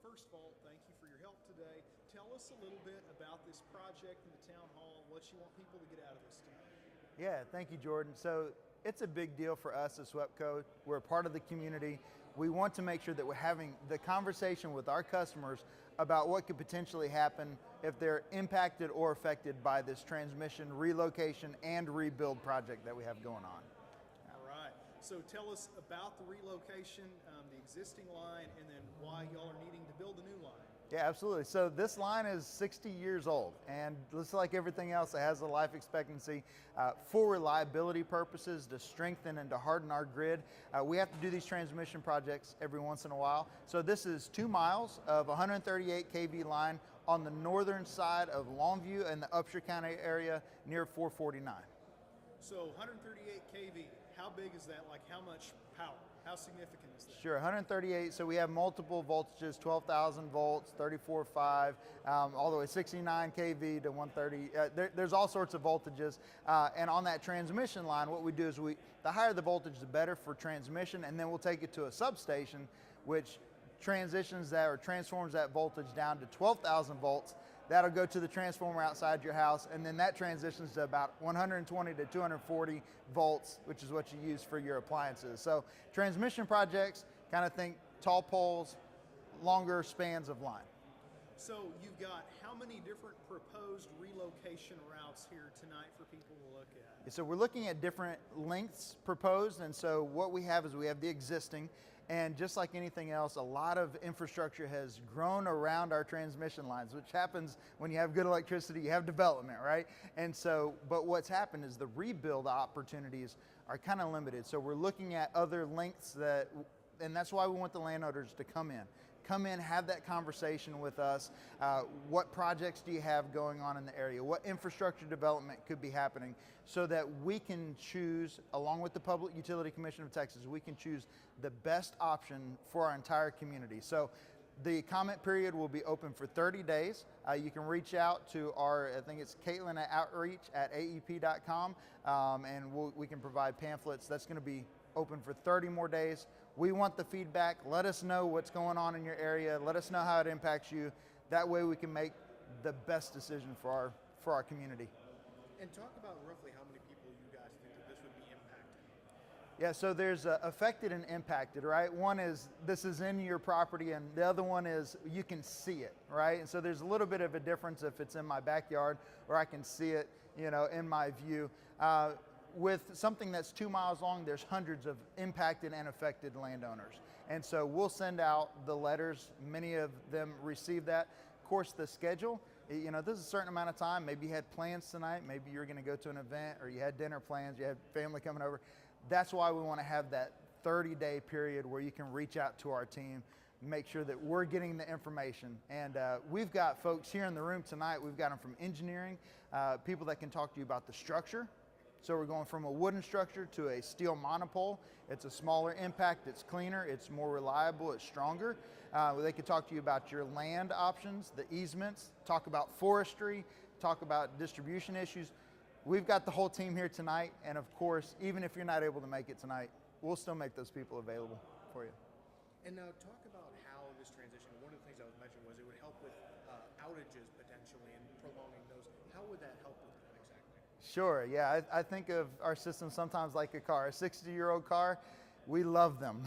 first of all, thank you for your help today. Tell us a little bit about this project in the town hall, what you want people to get out of this tonight. Yeah, thank you, Jordan. So it's a big deal for us at SWEPCO. We're a part of the community. We want to make sure that we're having the conversation with our customers about what could potentially happen if they're impacted or affected by this transmission relocation and rebuild project that we have going on. All right, so tell us about the relocation, the existing line, and then why y'all are needing to build a new line. Yeah, absolutely. So this line is 60 years old, and just like everything else, it has a life expectancy. For reliability purposes, to strengthen and to harden our grid, we have to do these transmission projects every once in a while. So this is 2 miles of 138 kV line on the northern side of Longview in the Upshur County area near 449. So 138 kV, how big is that? Like how much power? How significant is that? Sure, 138, so we have multiple voltages, 12,000 volts, 34.5, all the way 69 kV to 130. There's all sorts of voltages. And on that transmission line, what we do is the higher the voltage, the better for transmission, and then we'll take it to a substation, which transitions that or transforms that voltage down to 12,000 volts. That'll go to the transformer outside your house, and then that transitions to about 120 to 240 volts, which is what you use for your appliances. So transmission projects, kind of think tall poles, longer spans of line. So you've got how many different proposed relocation routes here tonight for people to look at? So we're looking at different lengths proposed, and so what we have is we have the existing, and just like anything else, a lot of infrastructure has grown around our transmission lines, which happens when you have good electricity, you have development, right? And so, but what's happened is the rebuild opportunities are kind of limited. So we're looking at other lengths and that's why we want the landowners to come in, have that conversation with us. What projects do you have going on in the area? What infrastructure development could be happening so that we can choose, along with the Public Utility Commission of Texas, we can choose the best option for our entire community. So the comment period will be open for 30 days. You can reach out to I think it's Caitlin at outreach@aep.com, and we can provide pamphlets. That's going to be open for 30 more days. We want the feedback. Let us know what's going on in your area. Let us know how it impacts you. That way we can make the best decision for our community. And talk about roughly how many people you guys think that this would be impacted. Yeah, so there's affected and impacted, right? One is this is in your property, and the other one is you can see it, right? And so there's a little bit of a difference if it's in my backyard or I can see it, in my view. With something that's 2 miles long, there's hundreds of impacted and affected landowners. And so we'll send out the letters. Many of them receive that. Of course, the schedule, there's a certain amount of time. Maybe you had plans tonight. Maybe you're going to go to an event, or you had dinner plans. You had family coming over. That's why we want to have that 30-day period where you can reach out to our team, make sure that we're getting the information. And we've got folks here in the room tonight. We've got them from engineering, people that can talk to you about the structure. So we're going from a wooden structure to a steel monopole. It's a smaller impact, it's cleaner, it's more reliable, it's stronger. They could talk to you about your land options, the easements, talk about forestry, talk about distribution issues. We've got the whole team here tonight, and of course, even if you're not able to make it tonight, we'll still make those people available for you. And now talk about how this transition, one of the things that was mentioned was it would help with outages potentially and prolonging those. How would that help with that exactly? Sure, yeah, I think of our system sometimes like a car. A 60-year-old car, we love them,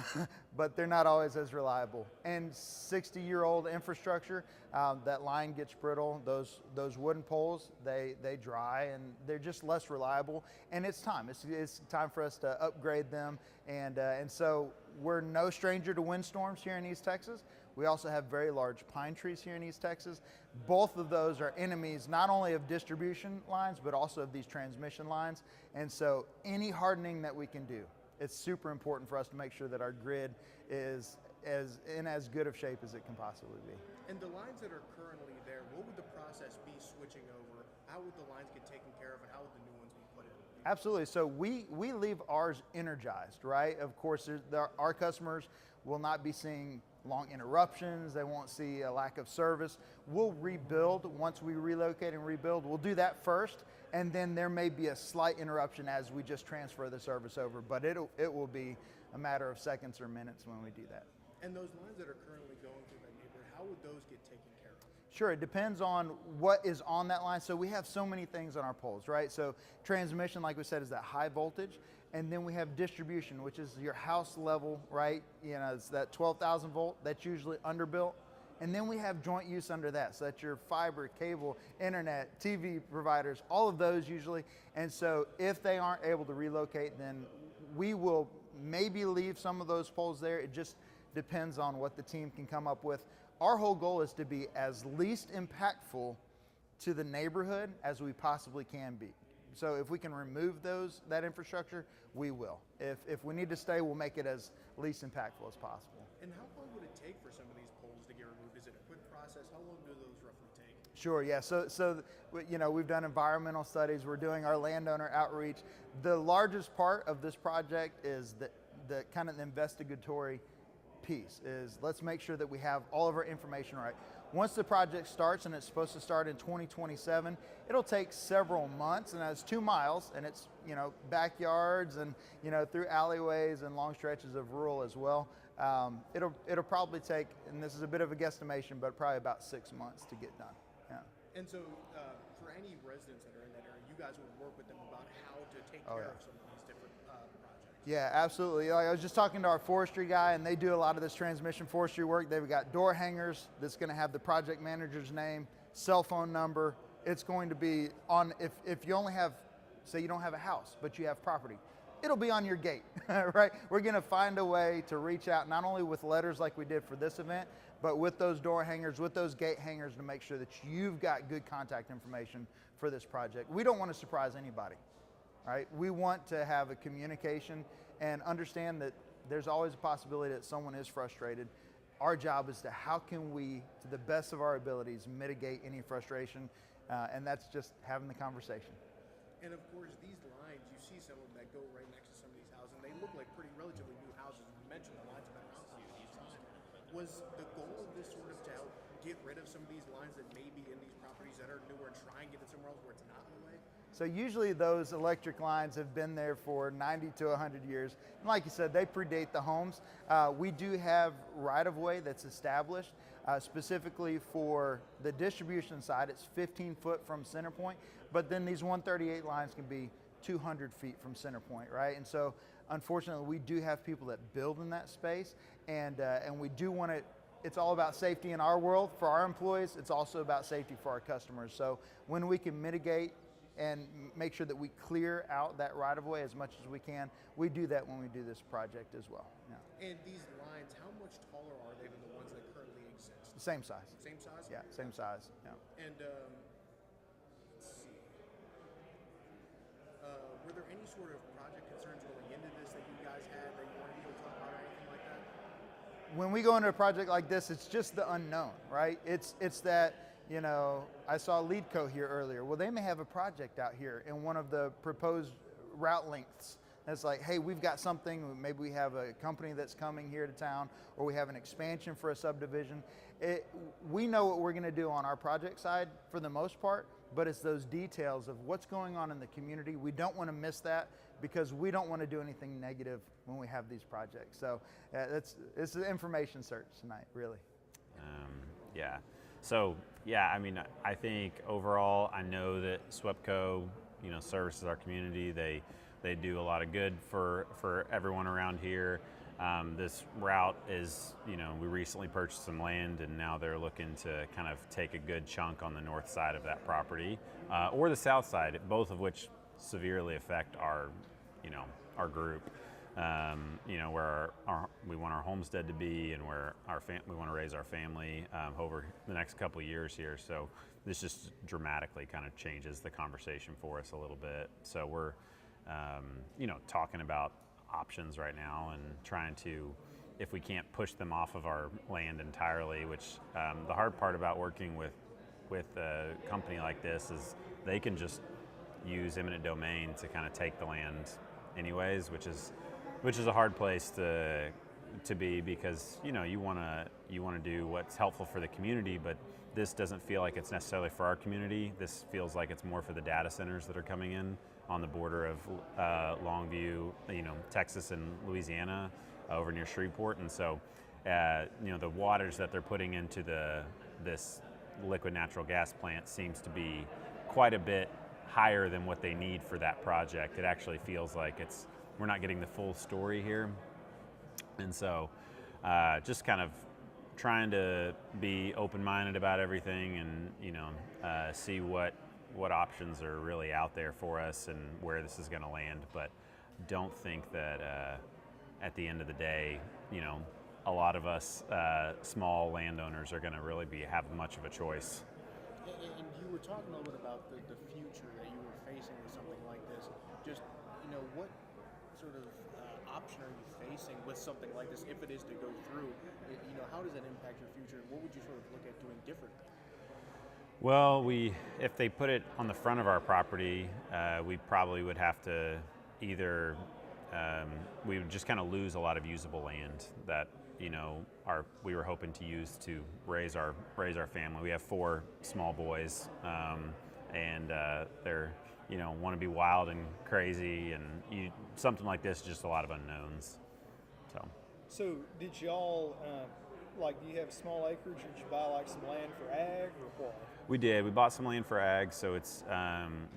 but they're not always as reliable. And 60-year-old infrastructure, that line gets brittle. Those wooden poles, they dry, and they're just less reliable. And it's time. It's time for us to upgrade them. And so we're no stranger to windstorms here in East Texas. We also have very large pine trees here in East Texas. Both of those are enemies not only of distribution lines, but also of these transmission lines. And so any hardening that we can do, it's super important for us to make sure that our grid is in as good of shape as it can possibly be. And the lines that are currently there, what would the process be switching over? How would the lines get taken care of, and how would the new ones be put in? Absolutely. So we leave ours energized, right? Of course, our customers will not be seeing long interruptions. They won't see a lack of service. We'll rebuild once we relocate and rebuild. We'll do that first, and then there may be a slight interruption as we just transfer the service over, but it will be a matter of seconds or minutes when we do that. And those lines that are currently going through that neighborhood, how would those get taken care of? Sure, it depends on what is on that line. So we have so many things on our poles, right? So transmission, like we said, is that high voltage. And then we have distribution, which is your house level, right? It's that 12,000 volt, that's usually underbuilt. And then we have joint use under that. So that's your fiber, cable, internet, TV providers, all of those usually. And so if they aren't able to relocate, then we will maybe leave some of those poles there. It just depends on what the team can come up with. Our whole goal is to be as least impactful to the neighborhood as we possibly can be. So if we can remove that infrastructure, we will. If we need to stay, we'll make it as least impactful as possible. And how long would it take for some of these poles to get removed? Is it a quick process? How long do those roughly take? Sure, yeah. So we've done environmental studies. We're doing our landowner outreach. The largest part of this project is the kind of investigatory piece is let's make sure that we have all of our information right. Once the project starts, and it's supposed to start in 2027, it'll take several months, and it's 2 miles, and it's backyards and through alleyways and long stretches of rural as well. It'll probably take, and this is a bit of a guesstimation, but probably about 6 months to get done. Yeah. And so for any residents that are in that area, you guys would work with them about how to take care of some of these different projects. Yeah, absolutely. Like I was just talking to our forestry guy, and they do a lot of this transmission forestry work. They've got door hangers that's going to have the project manager's name, cell phone number. It's going to be on, if you only have, say you don't have a house, but you have property, it'll be on your gate, right? We're going to find a way to reach out, not only with letters like we did for this event, but with those door hangers, with those gate hangers, to make sure that you've got good contact information for this project. We don't want to surprise anybody. Right? We want to have a communication and understand that there's always a possibility that someone is frustrated. Our job is to how can we, to the best of our abilities, mitigate any frustration, and that's just having the conversation. And of course, these lines, you see some of them that go right next to some of these houses, and they look like pretty relatively new houses. You mentioned the lines have been around for these times. Was the goal of this sort of to help get rid of some of these lines that may be in these properties that are newer and try and get it somewhere else where it's not in the way? So usually those electric lines have been there for 90 to 100 years. And like you said, they predate the homes. We do have right-of-way that's established specifically for the distribution side. It's 15 foot from center point, but then these 138 lines can be 200 feet from center point, right? And so unfortunately, we do have people that build in that space, and we do want to, it's all about safety in our world for our employees. It's also about safety for our customers. So when we can mitigate and make sure that we clear out that right-of-way as much as we can, we do that when we do this project as well. Yeah. And these lines, how much taller are they than the ones that currently exist? Same size. Same size? Yeah, same size. Yeah. And let's see. Were there any sort of project concerns going into this that you guys had that you wanted to be able to talk about or anything like that? When we go into a project like this, it's just the unknown, right? It's that, I saw LeadCo here earlier. Well, they may have a project out here in one of the proposed route lengths. It's like, hey, we've got something, maybe we have a company that's coming here to town, or we have an expansion for a subdivision. We know what we're gonna do on our project side for the most part, but it's those details of what's going on in the community. We don't wanna miss that because we don't wanna do anything negative when we have these projects. So it's an information search tonight, really. Yeah. So, yeah, I mean, I think overall, I know that SWEPCO, services our community. They do a lot of good for everyone around here. This route is, we recently purchased some land, and now they're looking to kind of take a good chunk on the north side of that property, or the south side, both of which severely affect our group. Where we want our homestead to be, and where we want to raise our family over the next couple of years here. So this just dramatically kind of changes the conversation for us a little bit. So we're, talking about options right now and trying to, if we can't push them off of our land entirely, which the hard part about working with a company like this is they can just use eminent domain to kind of take the land anyways, which is a hard place to be, because you want to do what's helpful for the community, but this doesn't feel like it's necessarily for our community. This feels like it's more for the data centers that are coming in on the border of Longview, Texas and Louisiana, over near Shreveport. And so the waters that they're putting into this liquid natural gas plant seems to be quite a bit higher than what they need for that project. It actually feels like we're not getting the full story here. And so just kind of trying to be open-minded about everything and, see what options are really out there for us and where this is going to land. But don't think that at the end of the day, a lot of us small landowners are going to really have much of a choice. And you were talking a little bit about the future that you were facing with something like this. Just, what sort of option are you facing with something like this if it is to go through? How does that impact your future? And what would you sort of look at doing differently? Well, if they put it on the front of our property, we probably would have to either we would just kind of lose a lot of usable land that we were hoping to use to raise our family. We have 4 small boys, and they're want to be wild and crazy, and something like this is just a lot of unknowns. So did y'all do you have small acreage, or did you buy like some land for ag or what? We did. We bought some land for ag, so it's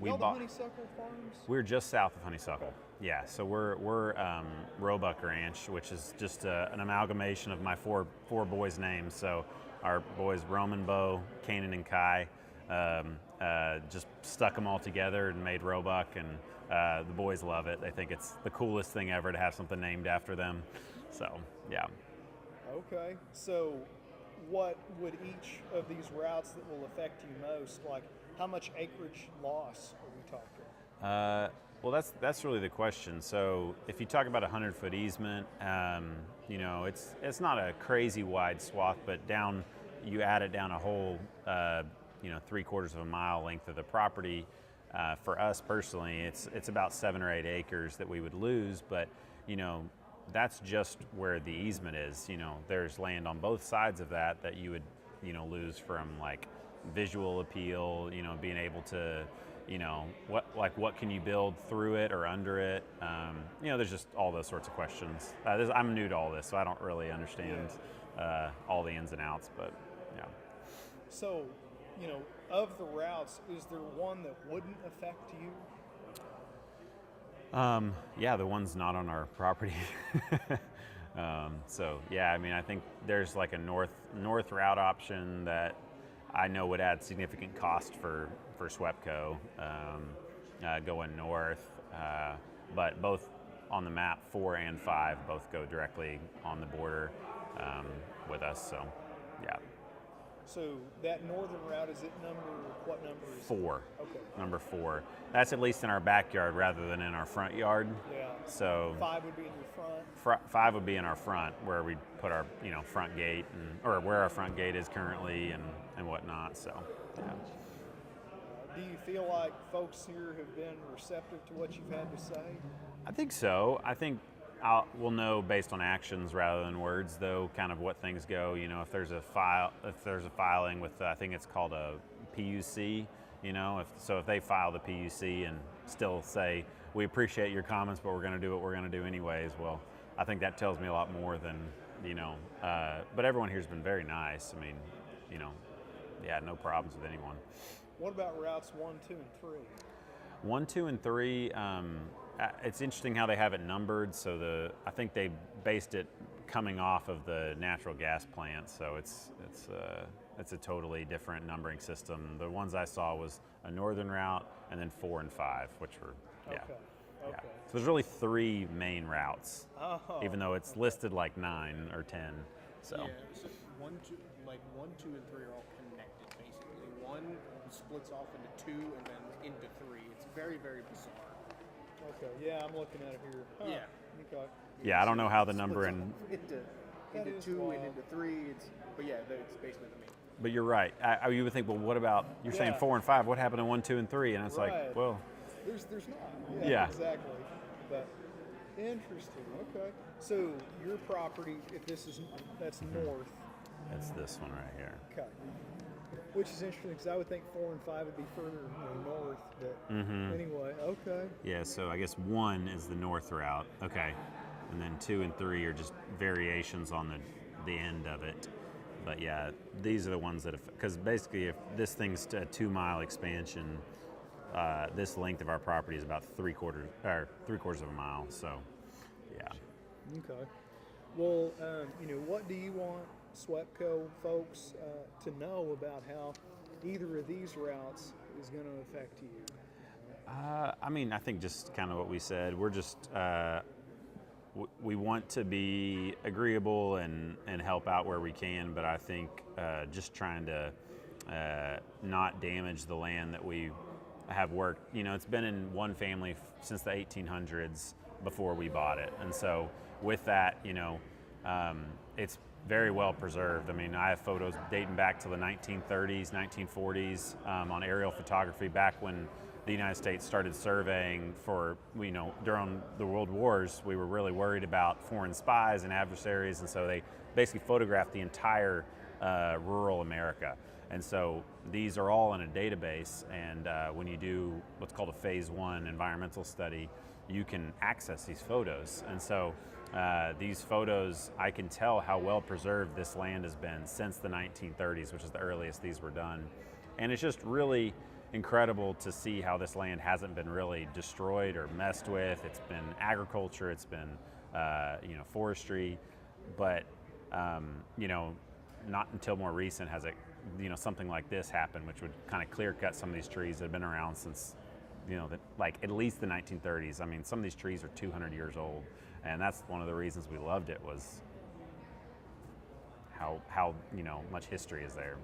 we Y'all bought. the Honeysuckle Farms? We're just south of Honeysuckle. Yeah, so we're Roebuck Ranch, which is just an amalgamation of my four boys' names. So our boys Roman, Bo, Canaan, and Kai just stuck them all together and made Roebuck, and the boys love it. They think it's the coolest thing ever to have something named after them. So yeah. Okay, so what would each of these routes that will affect you most, like how much acreage loss are we talking? Well, that's really the question. So if you talk about a 100-foot easement, it's not a crazy wide swath, but you add it down a whole 3/4 of a mile length of the property. For us personally, it's about 7 or 8 acres that we would lose, but that's just where the easement is. There's land on both sides of that you would lose from like visual appeal, being able to what can you build through it or under it. There's just all those sorts of questions. I'm new to all this, so I don't really understand all the ins and outs, but yeah. So of the routes, is there one that wouldn't affect you? Yeah, the one's not on our property. So yeah, I mean, I think there's like a north route option that I know would add significant cost for SWEPCO going north, but both on the map 4 and 5 both go directly on the border with us. So yeah. So that northern route, what number is it? 4. Okay. Number 4. That's at least in our backyard rather than in our front yard. Yeah. So 5 would be in your front. 5 would be in our front, where we put our front gate or where our front gate is currently and whatnot. So yeah. Do you feel like folks here have been receptive to what you've had to say? I think so. I think we'll know based on actions rather than words, though, kind of what things go. If there's a filing with, I think it's called a PUC. If they file the PUC and still say, we appreciate your comments, but we're going to do what we're going to do anyways. Well, I think that tells me a lot more than, but everyone here's been very nice. I mean, yeah, no problems with anyone. What about routes 1, 2, and 3? 1, 2, and 3, it's interesting how they have it numbered. So I think they based it coming off of the natural gas plant. So it's a totally different numbering system. The ones I saw was a northern route and then 4 and 5, which were yeah. Okay. Yeah. So there's really 3 main routes, even though it's listed like 9 or 10. So yeah, so 1, 2, and 3 are all connected basically. 1 splits off into 2 and then into 3. It's very, very bizarre. Okay. Yeah, I'm looking at it here. Huh. Yeah. Okay. yeah, I don't know how the number into That is 2 wild. and into 3. But yeah, it's basically the main. But you're right. You would think, well, what about you're saying 4 and 5? What happened to 1, 2, and 3? And it's Right. like, well, There's not. Yeah. Exactly. But interesting. Okay. So your property, that's north. it's this one right here. Okay. Which is interesting because I would think 4 and 5 would be further north. But anyway, okay. Yeah. So I guess 1 is the north route. Okay. And then 2 and 3 are just variations on the end of it. But yeah, these are the ones that, because basically if this thing's a 2-mile expansion, this length of our property is about three-quarters of a mile. So, yeah. Okay. Well, what do you want SWEPCO folks to know about how either of these routes is going to affect you? I think just kind of what we said. We're just we want to be agreeable and help out where we can, but I think just trying to not damage the land that we have worked. It's been in one family since the 1800s before we bought it, and so with that, it's very well preserved. I have photos dating back to the 1930s, 1940s on aerial photography back when the United States started surveying for, during the World Wars, we were really worried about foreign spies and adversaries, and so they basically photographed the entire rural America. And so these are all in a database, and when you do what's called a phase 1 environmental study, you can access these photos. And so these photos, I can tell how well preserved this land has been since the 1930s, which is the earliest these were done. And it's just really incredible to see how this land hasn't been really destroyed or messed with. It's been agriculture, it's been forestry, but not until more recent has it, something like this happen, which would kind of clear cut some of these trees that have been around since, like at least the 1930s. Some of these trees are 200 years old, and that's one of the reasons we loved it, was how much history is there.